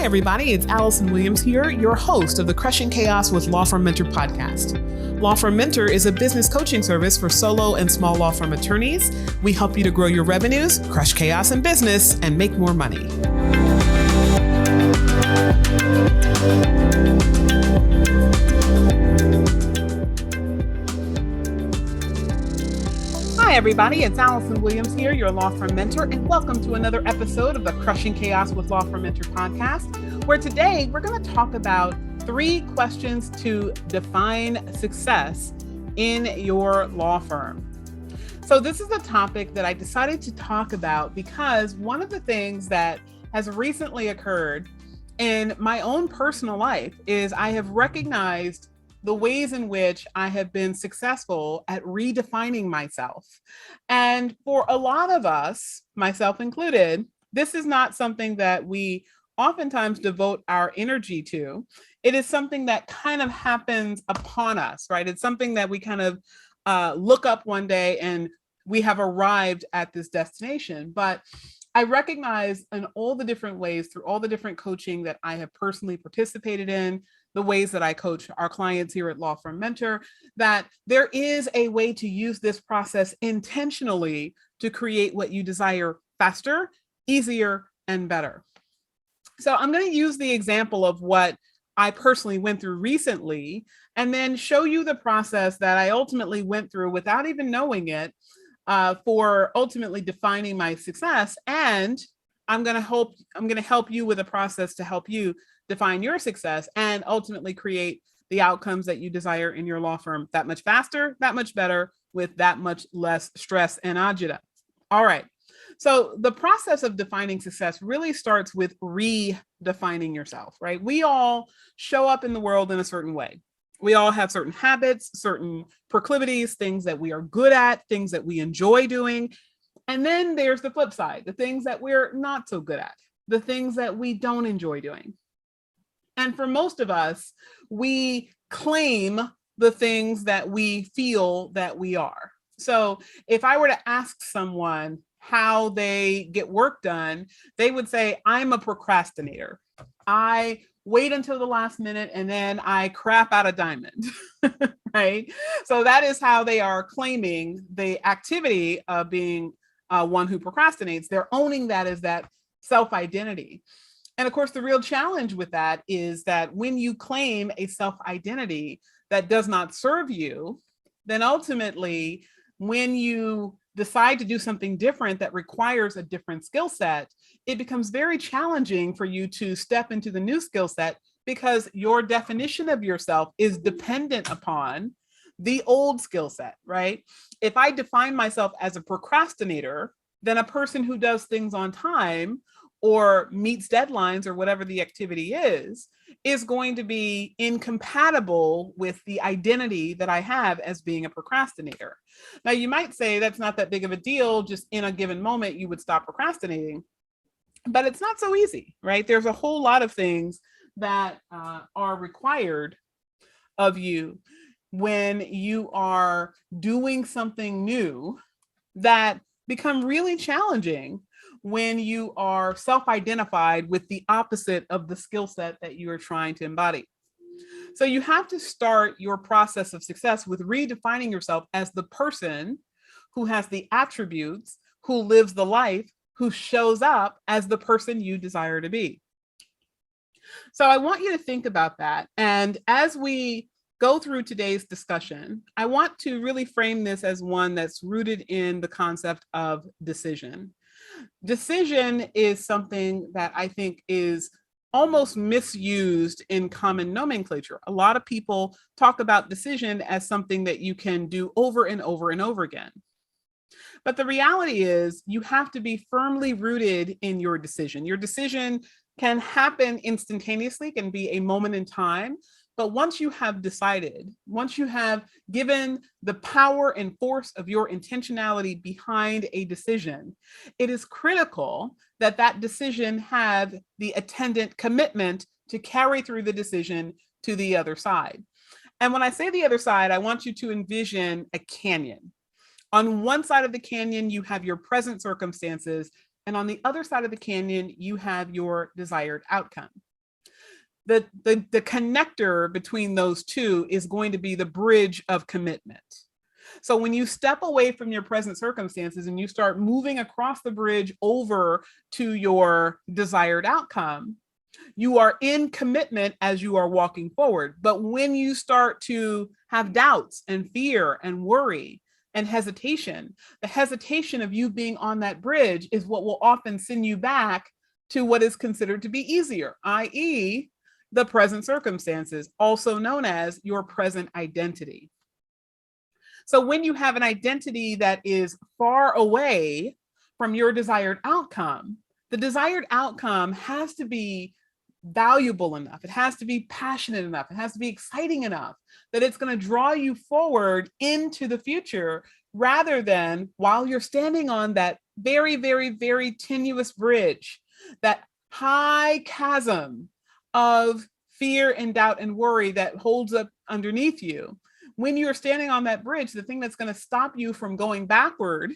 everybody, it's Allison Williams here, your host of the Crushing Chaos with Law Firm Mentor podcast. Law Firm Mentor is a business coaching service for solo and small law firm attorneys. We help you to grow your revenues, crush chaos in business, and make more money. Hi, everybody. It's Allison Williams here, your law firm mentor, and welcome to another episode of the Crushing Chaos with Law Firm Mentor podcast, where today we're going to talk about 3 questions to define success in your law firm. So this is a topic that I decided to talk about because one of the things that has recently occurred in my own personal life is I have recognized the ways in which I have been successful at redefining myself. And for a lot of us, myself included, this is not something that we oftentimes devote our energy to. It is something that kind of happens upon us, right? It's something that we kind of look up one day and we have arrived at this destination. But I recognize in all the different ways, through all the different coaching that I have personally participated in, the ways that I coach our clients here at Law Firm Mentor, that there is a way to use this process intentionally to create what you desire faster, easier, and better. So I'm going to use the example of what I personally went through recently, and then show you the process that I ultimately went through without even knowing it, for ultimately defining my success. And I'm going to help you with a process to help you define your success and ultimately create the outcomes that you desire in your law firm that much faster, that much better, with that much less stress and agita. All right. So the process of defining success really starts with redefining yourself, right? We all show up in the world in a certain way. We all have certain habits, certain proclivities, things that we are good at, things that we enjoy doing. And then there's the flip side, the things that we're not so good at, the things that we don't enjoy doing. And for most of us, we claim the things that we feel that we are. So if I were to ask someone how they get work done, they would say, I'm a procrastinator. I wait until the last minute and then I crap out a diamond, right? So that is how they are claiming the activity of being one who procrastinates. They're owning that as that self-identity. And of course, the real challenge with that is that when you claim a self-identity that does not serve you, then ultimately, when you decide to do something different that requires a different skill set, it becomes very challenging for you to step into the new skill set because your definition of yourself is dependent upon the old skill set, right? If I define myself as a procrastinator, then a person who does things on time or meets deadlines or whatever the activity is going to be incompatible with the identity that I have as being a procrastinator. Now, you might say that's not that big of a deal, just in a given moment, you would stop procrastinating, but it's not so easy, right? There's a whole lot of things that are required of you when you are doing something new that become really challenging when you are self-identified with the opposite of the skill set that you are trying to embody. So you have to start your process of success with redefining yourself as the person who has the attributes, who lives the life, who shows up as the person you desire to be. So I want you to think about that. And as we go through today's discussion, I want to really frame this as one that's rooted in the concept of decision. Decision is something that I think is almost misused in common nomenclature. A lot of people talk about decision as something that you can do over and over and over again. But the reality is you have to be firmly rooted in your decision. Your decision can happen instantaneously, can be a moment in time. But once you have decided, once you have given the power and force of your intentionality behind a decision, it is critical that that decision have the attendant commitment to carry through the decision to the other side. And when I say the other side, I want you to envision a canyon. On one side of the canyon, you have your present circumstances, and on the other side of the canyon, you have your desired outcome. the connector between those two is going to be the bridge of commitment. So when you step away from your present circumstances and you start moving across the bridge over to your desired outcome, you are in commitment as you are walking forward. But when you start to have doubts and fear and worry and hesitation, the hesitation of you being on that bridge is what will often send you back to what is considered to be easier, i.e., the present circumstances, also known as your present identity. So when you have an identity that is far away from your desired outcome, the desired outcome has to be valuable enough. It has to be passionate enough. It has to be exciting enough that it's going to draw you forward into the future rather than while you're standing on that very, very, very tenuous bridge, that high chasm of fear and doubt and worry that holds up underneath you. When you're standing on that bridge, the thing that's going to stop you from going backward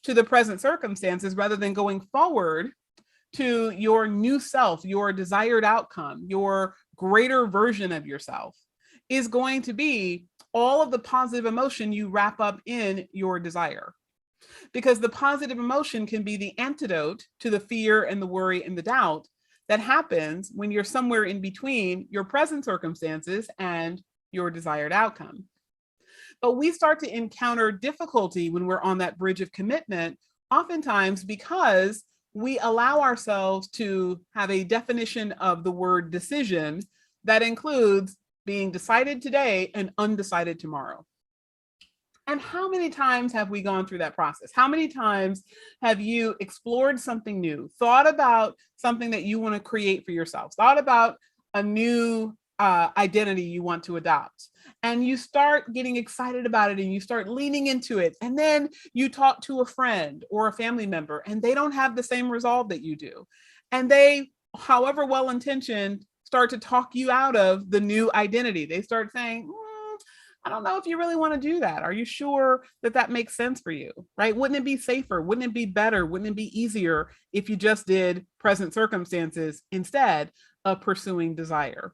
to the present circumstances rather than going forward to your new self, your desired outcome, your greater version of yourself, is going to be all of the positive emotion you wrap up in your desire. Because the positive emotion can be the antidote to the fear and the worry and the doubt that happens when you're somewhere in between your present circumstances and your desired outcome. But we start to encounter difficulty when we're on that bridge of commitment, oftentimes because we allow ourselves to have a definition of the word decision that includes being decided today and undecided tomorrow. And how many times have we gone through that process? How many times have you explored something new, thought about something that you want to create for yourself, thought about a new identity you want to adopt, and you start getting excited about it and you start leaning into it, and then you talk to a friend or a family member and they don't have the same resolve that you do, and they, however well intentioned, start to talk you out of the new identity. They start saying, I don't know if you really want to do that. Are you sure that that makes sense for you, right? Wouldn't it be safer? Wouldn't it be better? Wouldn't it be easier if you just did present circumstances instead of pursuing desire?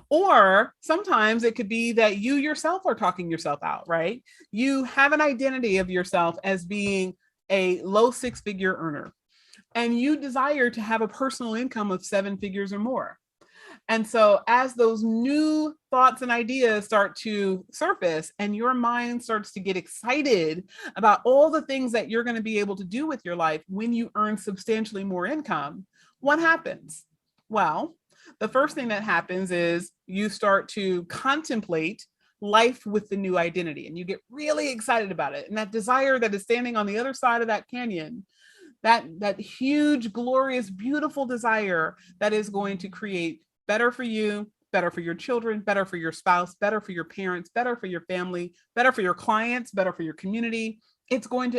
Or sometimes it could be that you yourself are talking yourself out, right? You have an identity of yourself as being a low six-figure earner, and you desire to have a personal income of 7 figures or more. And so as those new thoughts and ideas start to surface and your mind starts to get excited about all the things that you're going to be able to do with your life when you earn substantially more income, what happens? Well, the first thing that happens is you start to contemplate life with the new identity and you get really excited about it. And that desire that is standing on the other side of that canyon, that huge, glorious, beautiful desire that is going to create better for you, better for your children, better for your spouse, better for your parents, better for your family, better for your clients, better for your community. It's going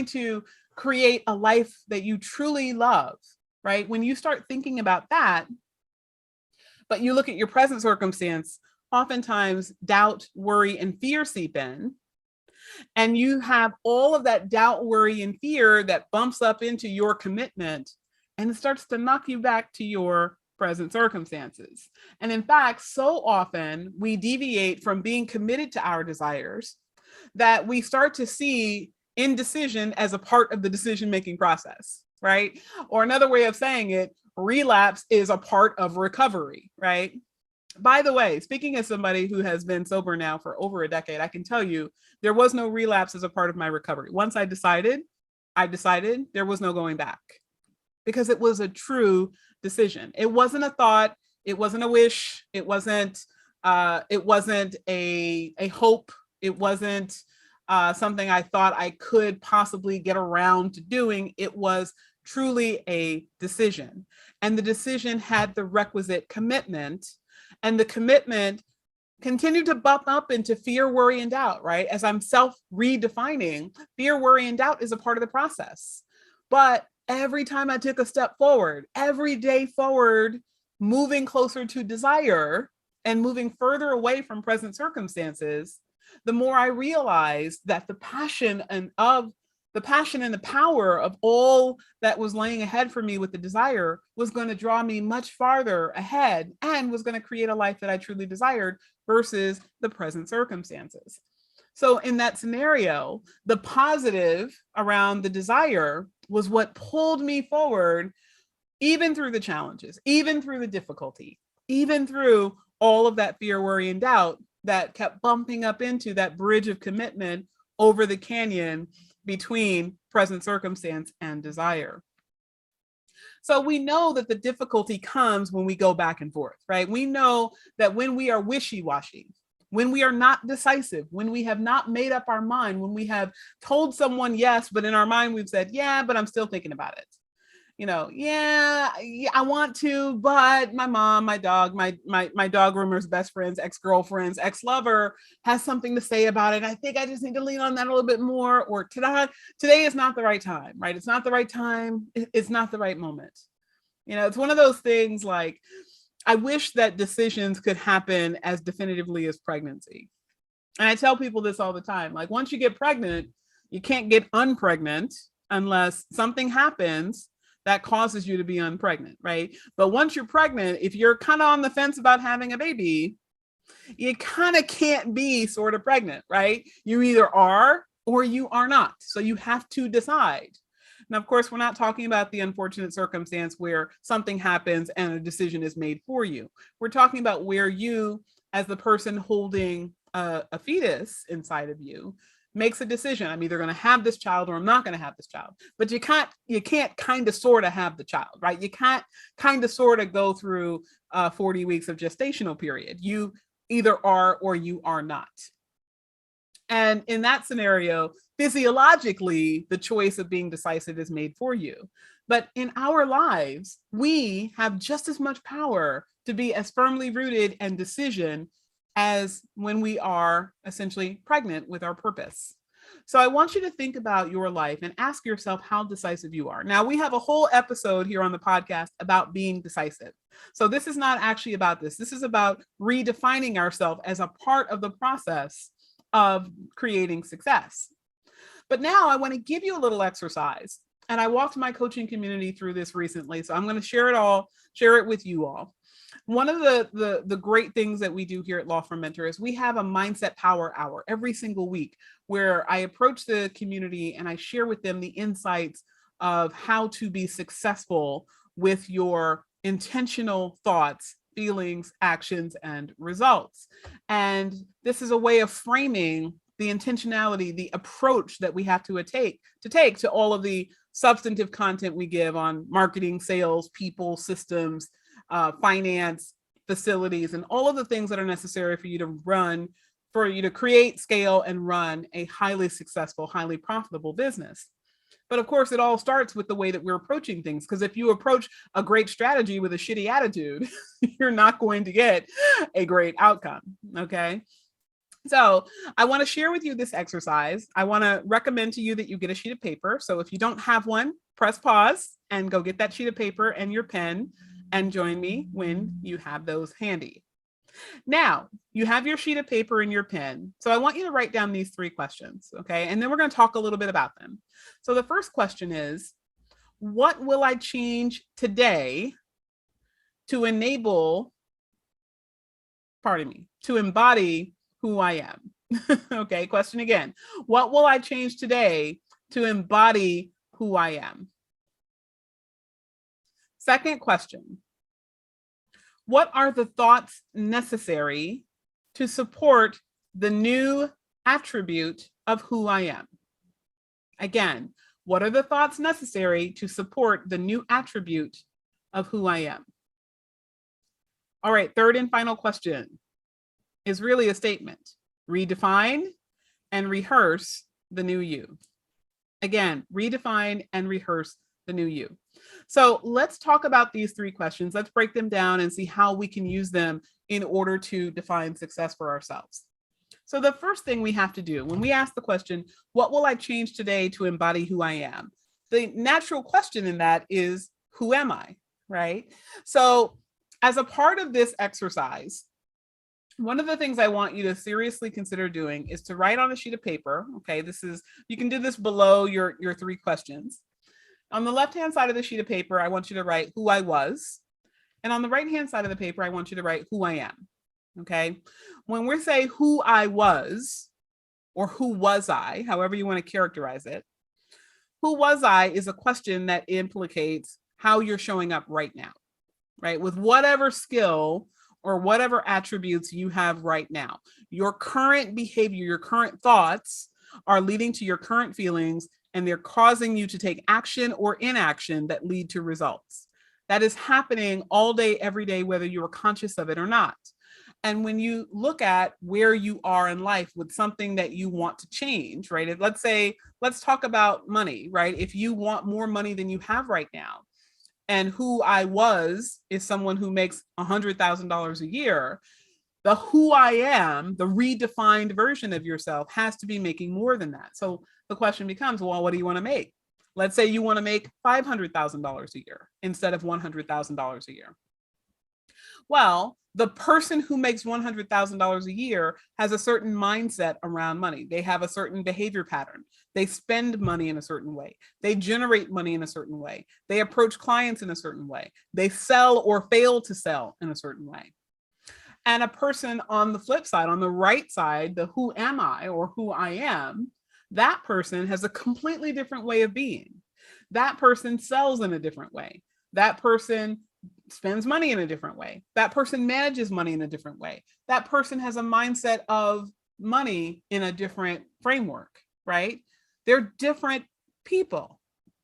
to create a life that you truly love, right? When you start thinking about that, but you look at your present circumstance, oftentimes doubt, worry, and fear seep in. And you have all of that doubt, worry, and fear that bumps up into your commitment, and it starts to knock you back to your present circumstances. And in fact, so often we deviate from being committed to our desires that we start to see indecision as a part of the decision-making process, right? Or another way of saying it, relapse is a part of recovery, right? By the way, speaking as somebody who has been sober now for over a decade, I can tell you there was no relapse as a part of my recovery. Once I decided there was no going back because it was a true decision. It wasn't a thought. It wasn't a wish. It wasn't a hope. It wasn't something I thought I could possibly get around to doing. It was truly a decision. And the decision had the requisite commitment, and the commitment continued to bump up into fear, worry, and doubt, right? As I'm self-redefining, fear, worry, and doubt is a part of the process. But every time I took a step forward, every day forward, moving closer to desire and moving further away from present circumstances, the more I realized that the passion of The passion and the power of all that was laying ahead for me with the desire was going to draw me much farther ahead and was going to create a life that I truly desired versus the present circumstances. So in that scenario, the positive around the desire was what pulled me forward, even through the challenges, even through the difficulty, even through all of that fear, worry, and doubt that kept bumping up into that bridge of commitment over the canyon between present circumstance and desire. So we know that the difficulty comes when we go back and forth, right? We know that when we are wishy-washy, when we are not decisive, when we have not made up our mind, when we have told someone yes, but in our mind we've said, yeah, but I'm still thinking about it. Yeah, I want to, but my mom, my dog, my dog groomer's best friends, ex-girlfriends, ex-lover has something to say about it. I think I just need to lean on that a little bit more. Or today is not the right time, right? It's not the right time. It's not the right moment. It's one of those things like, I wish that decisions could happen as definitively as pregnancy. And I tell people this all the time. Like, once you get pregnant, you can't get unpregnant unless something happens that causes you to be unpregnant, right? But once you're pregnant, if you're kind of on the fence about having a baby, you kind of can't be sort of pregnant, right? You either are or you are not. So you have to decide. Now, of course, we're not talking about the unfortunate circumstance where something happens and a decision is made for you. We're talking about where you, as the person holding a fetus inside of you, makes a decision. I'm either going to have this child or I'm not going to have this child. But you can't kind of sort of have the child, right? You can't kind of sort of go through 40 weeks of gestational period. You either are or you are not. And in that scenario, physiologically, the choice of being decisive is made for you. But in our lives, we have just as much power to be as firmly rooted in decision as when we are essentially pregnant with our purpose. So I want you to think about your life and ask yourself how decisive you are. Now, we have a whole episode here on the podcast about being decisive. So this is not actually about this. This is about redefining ourselves as a part of the process of creating success. But now I want to give you a little exercise. And I walked my coaching community through this recently. So I'm going to share it with you all. One of the great things that we do here at Law Firm Mentor is we have a mindset power hour every single week where I approach the community and I share with them the insights of how to be successful with your intentional thoughts, feelings, actions, and results. And this is a way of framing the intentionality, the approach that we have to take to all of the substantive content we give on marketing, sales, people, systems, finance, facilities, and all of the things that are necessary for you to create, scale, and run a highly successful, highly profitable business. But of course, it all starts with the way that we're approaching things. Because if you approach a great strategy with a shitty attitude, you're not going to get a great outcome. Okay. So I want to share with you this exercise. I want to recommend to you that you get a sheet of paper. So if you don't have one, press pause and go get that sheet of paper and your pen and join me when you have those handy. Now, you have your sheet of paper and your pen. So I want you to write down these 3 questions, okay? And then we're going to talk a little bit about them. So the first question is, what will I change today to embody who I am? Okay, question again. What will I change today to embody who I am? Second question. What are the thoughts necessary to support the new attribute of who I am? Again, what are the thoughts necessary to support the new attribute of who I am? All right, third and final question is really a statement. Redefine and rehearse the new you. Again, redefine and rehearse the new you. So let's talk about these 3 questions. Let's break them down and see how we can use them in order to define success for ourselves. So the first thing we have to do when we ask the question, what will I change today to embody who I am? The natural question in that is, who am I, right? So as a part of this exercise, One of the things I want you to seriously consider doing is to write on a sheet of paper. Okay, you can do this below your 3 questions. On the left-hand side of the sheet of paper, I want you to write who I was. And on the right-hand side of the paper, I want you to write who I am. Okay. When we say who I was, or who was I, however you want to characterize it, who was I is a question that implicates how you're showing up right now, right? With whatever skill or whatever attributes you have right now. Your current behavior, your current thoughts are leading to your current feelings, and they're causing you to take action or inaction that lead to results. That is happening all day, every day, whether you are conscious of it or not. And when you look at where you are in life with something that you want to change, right? Let's talk about money, right? If you want more money than you have right now, and who I was is someone who makes $100,000 a year, the who I am, the redefined version of yourself, has to be making more than that. So the question becomes, well, what do you want to make? Let's say you want to make $500,000 a year instead of $100,000 a year. Well, the person who makes $100,000 a year has a certain mindset around money. They have a certain behavior pattern. They spend money in a certain way. They generate money in a certain way. They approach clients in a certain way. They sell or fail to sell in a certain way. And a person on the flip side, on the right side, the who am I or who I am, that person has a completely different way of being. That person sells in a different way. That person spends money in a different way. That person manages money in a different way. That person has a mindset of money in a different framework, right? They're different people.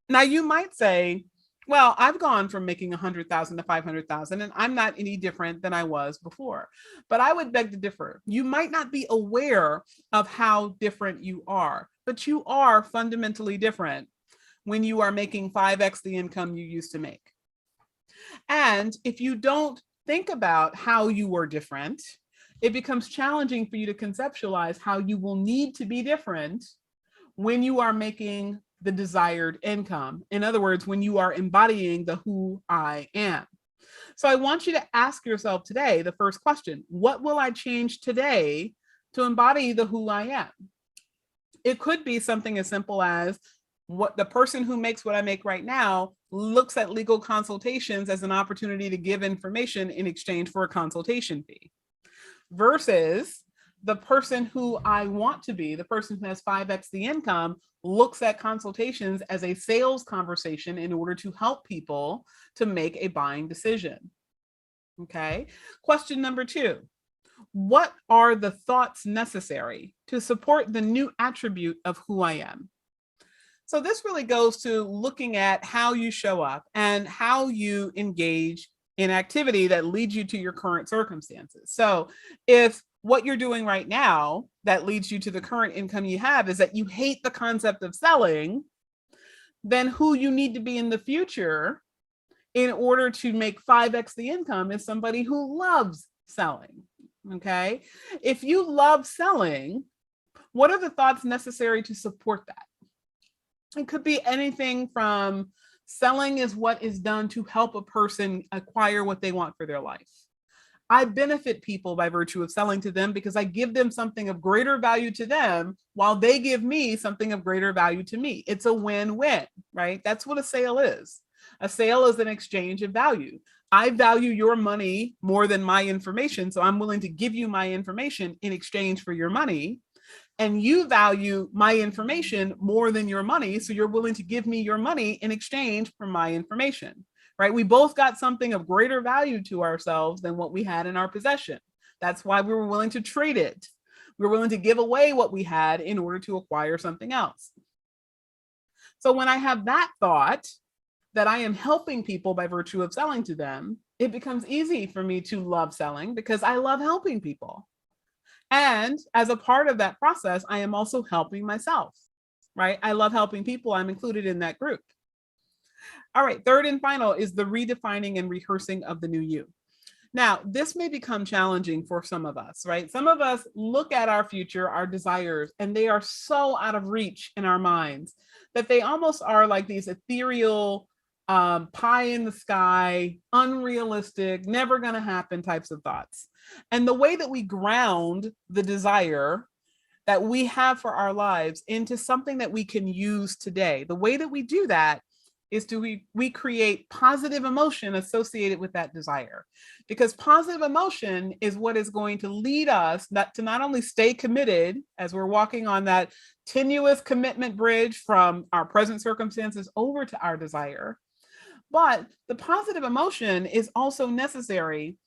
Now you might say, well, I've gone from making 100,000 to 500,000 and I'm not any different than I was before. But I would beg to differ. You might not be aware of how different you are, but you are fundamentally different when you are making 5x the income you used to make. And if you don't think about how you are different, it becomes challenging for you to conceptualize how you will need to be different when you are making the desired income. In other words, when you are embodying the who I am. So I want you to ask yourself today, the first question, what will I change today to embody the who I am? It could be something as simple as what the person who makes what I make right now looks at legal consultations as an opportunity to give information in exchange for a consultation fee, versus the person who I want to be, the person who has 5x the income, looks at consultations as a sales conversation in order to help people to make a buying decision. Okay. Question number 2. What are the thoughts necessary to support the new attribute of who I am? So this really goes to looking at how you show up and how you engage in activity that leads you to your current circumstances. So if what you're doing right now that leads you to the current income you have is that you hate the concept of selling, then who you need to be in the future in order to make 5x the income is somebody who loves selling. Okay. If you love selling, what are the thoughts necessary to support that? It could be anything from selling is what is done to help a person acquire what they want for their life. I benefit people by virtue of selling to them because I give them something of greater value to them while they give me something of greater value to me. It's a win-win, right? That's what a sale is. A sale is an exchange of value. I value your money more than my information, so I'm willing to give you my information in exchange for your money. And you value my information more than your money, so you're willing to give me your money in exchange for my information, right? We both got something of greater value to ourselves than what we had in our possession. That's why we were willing to trade it. We were willing to give away what we had in order to acquire something else. So when I have that thought that I am helping people by virtue of selling to them, it becomes easy for me to love selling because I love helping people. And as a part of that process, I am also helping myself, right? I love helping people. I'm included in that group. All right, third and final is the redefining and rehearsing of the new you. Now, this may become challenging for some of us, right? Some of us look at our future, our desires, and they are so out of reach in our minds that they almost are like these ethereal pie in the sky, unrealistic, never going to happen types of thoughts. And the way that we ground the desire that we have for our lives into something that we can use today, the way that we do that is we create positive emotion associated with that desire, because positive emotion is what is going to lead us not only stay committed as we're walking on that tenuous commitment bridge from our present circumstances over to our desire, but the positive emotion is also necessary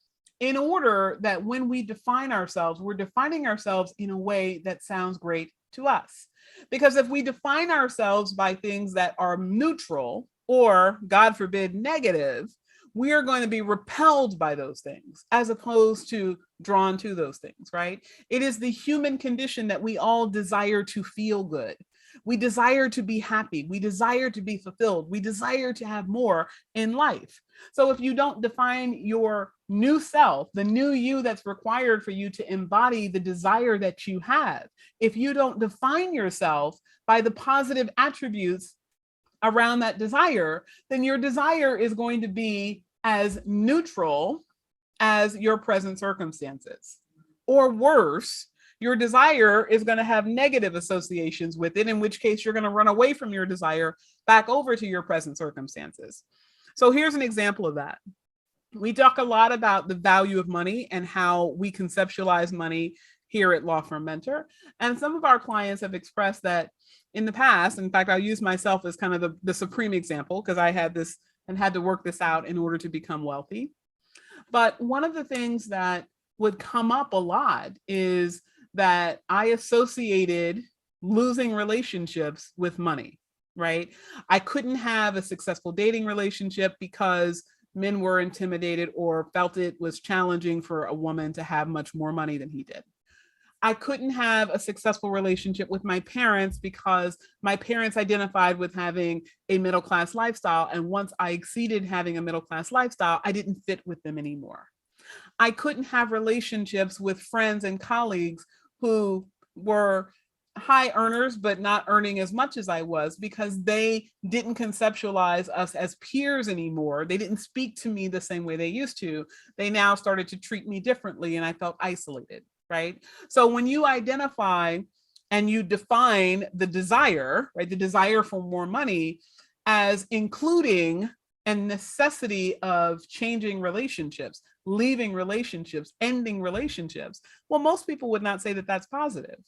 in order that when we define ourselves, we're defining ourselves in a way that sounds great to us. Because if we define ourselves by things that are neutral or, God forbid, negative, we are going to be repelled by those things as opposed to drawn to those things, right? It is the human condition that we all desire to feel good. We desire to be happy. We desire to be fulfilled. We desire to have more in life. So if you don't define your new self, the new you that's required for you to embody the desire that you have, if you don't define yourself by the positive attributes around that desire, then your desire is going to be as neutral as your present circumstances. Or worse, your desire is going to have negative associations with it, in which case you're going to run away from your desire back over to your present circumstances. So here's an example of that. We talk a lot about the value of money and how we conceptualize money here at Law Firm Mentor. And some of our clients have expressed that in the past, in fact, I'll use myself as kind of the supreme example because I had this and had to work this out in order to become wealthy. But one of the things that would come up a lot is that I associated losing relationships with money, right? I couldn't have a successful dating relationship because men were intimidated or felt it was challenging for a woman to have much more money than he did. I couldn't have a successful relationship with my parents because my parents identified with having a middle-class lifestyle. And once I exceeded having a middle-class lifestyle, I didn't fit with them anymore. I couldn't have relationships with friends and colleagues who were high earners, but not earning as much as I was because they didn't conceptualize us as peers anymore. They didn't speak to me the same way they used to. They now started to treat me differently and I felt isolated, right? So when you identify and you define the desire, right, the desire for more money as including a necessity of changing relationships, leaving relationships, ending relationships, well, most people would not say that that's positive,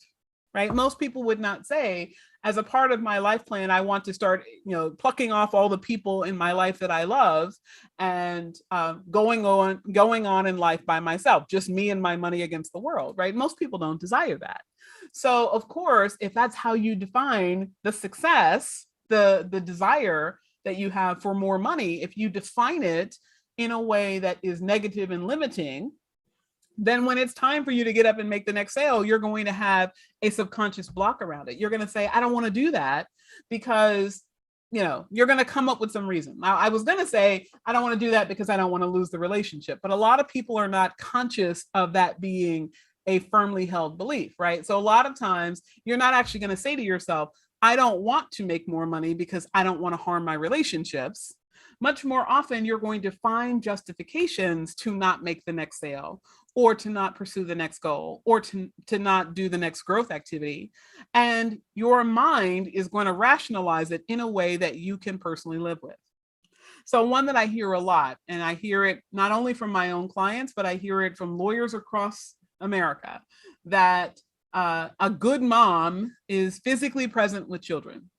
right? Most people would not say, as a part of my life plan, I want to start, plucking off all the people in my life that I love and going on in life by myself, just me and my money against the world, right? Most people don't desire that. So, of course, if that's how you define the success, the desire that you have for more money, if you define it in a way that is negative and limiting, then when it's time for you to get up and make the next sale, you're going to have a subconscious block around it. You're going to say, I don't want to do that because, you're going to come up with some reason. Now, I was going to say, I don't want to do that because I don't want to lose the relationship. But a lot of people are not conscious of that being a firmly held belief, right? So a lot of times you're not actually going to say to yourself, I don't want to make more money because I don't want to harm my relationships. Much more often, you're going to find justifications to not make the next sale or to not pursue the next goal or to not do the next growth activity. And your mind is going to rationalize it in a way that you can personally live with. So one that I hear a lot, and I hear it not only from my own clients, but I hear it from lawyers across America, that a good mom is physically present with children.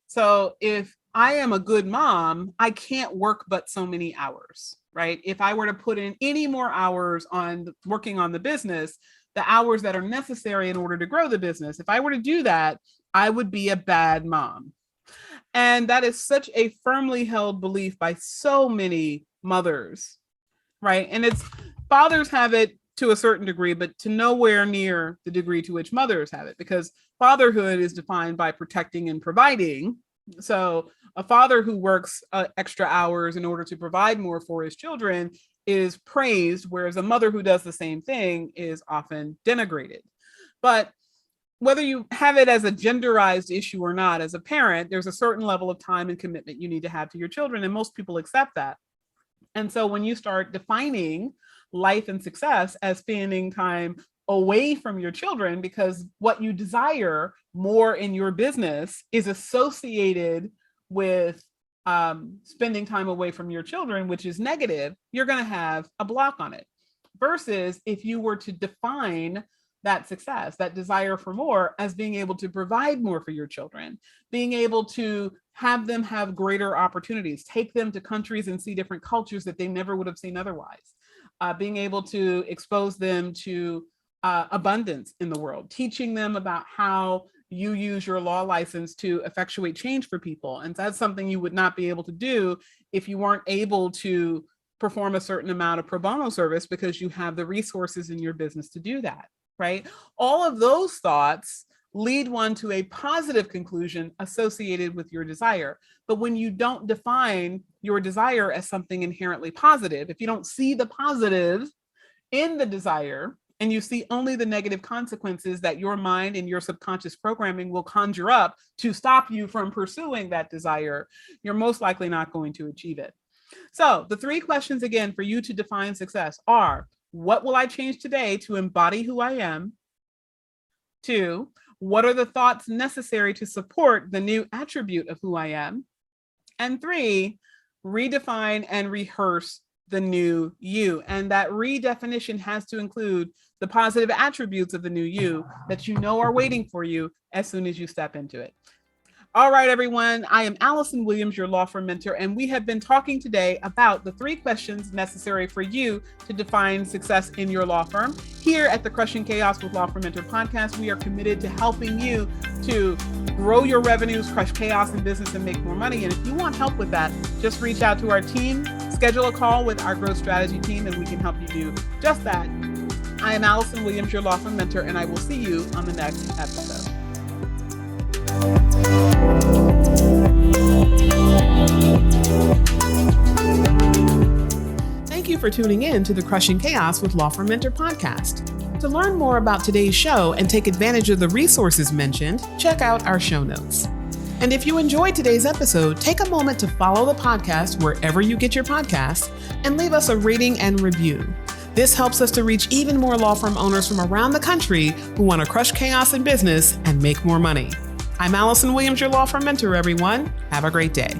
So if I am a good mom, I can't work but so many hours, right? If I were to put in any more hours on working on the business, the hours that are necessary in order to grow the business, if I were to do that, I would be a bad mom. And that is such a firmly held belief by so many mothers, right? And it's fathers have it to a certain degree, but to nowhere near the degree to which mothers have it, because fatherhood is defined by protecting and providing. So a father who works extra hours in order to provide more for his children is praised, whereas a mother who does the same thing is often denigrated. But whether you have it as a genderized issue or not, as a parent, there's a certain level of time and commitment you need to have to your children, and most people accept that. And so when you start defining life and success as spending time away from your children, because what you desire more in your business is associated with spending time away from your children, which is negative, you're going to have a block on it. Versus if you were to define that success, that desire for more, as being able to provide more for your children, being able to have them have greater opportunities, take them to countries and see different cultures that they never would have seen otherwise, being able to expose them to abundance in the world, teaching them about how you use your law license to effectuate change for people. And that's something you would not be able to do if you weren't able to perform a certain amount of pro bono service, because you have the resources in your business to do that, right? All of those thoughts lead one to a positive conclusion associated with your desire. But when you don't define your desire as something inherently positive, if you don't see the positive in the desire, and you see only the negative consequences that your mind and your subconscious programming will conjure up to stop you from pursuing that desire, you're most likely not going to achieve it. So the 3 questions again for you to define success are: what will I change today to embody who I am? 2, what are the thoughts necessary to support the new attribute of who I am? And 3, redefine and rehearse the new you. And that redefinition has to include the positive attributes of the new you that you know are waiting for you as soon as you step into it. All right, everyone. I am Allison Williams, your law firm mentor, and we have been talking today about the 3 questions necessary for you to define success in your law firm. Here at the Crushing Chaos with Law Firm Mentor podcast, we are committed to helping you to grow your revenues, crush chaos in business, and make more money. And if you want help with that, just reach out to our team, schedule a call with our growth strategy team, and we can help you do just that. I am Allison Williams, your law firm mentor, and I will see you on the next episode. Thank you for tuning in to the Crushing Chaos with Law Firm Mentor podcast. To learn more about today's show and take advantage of the resources mentioned, check out our show notes. And if you enjoyed today's episode, take a moment to follow the podcast wherever you get your podcasts and leave us a rating and review. This helps us to reach even more law firm owners from around the country who want to crush chaos in business and make more money. I'm Allison Williams, your law firm mentor, everyone. Have a great day.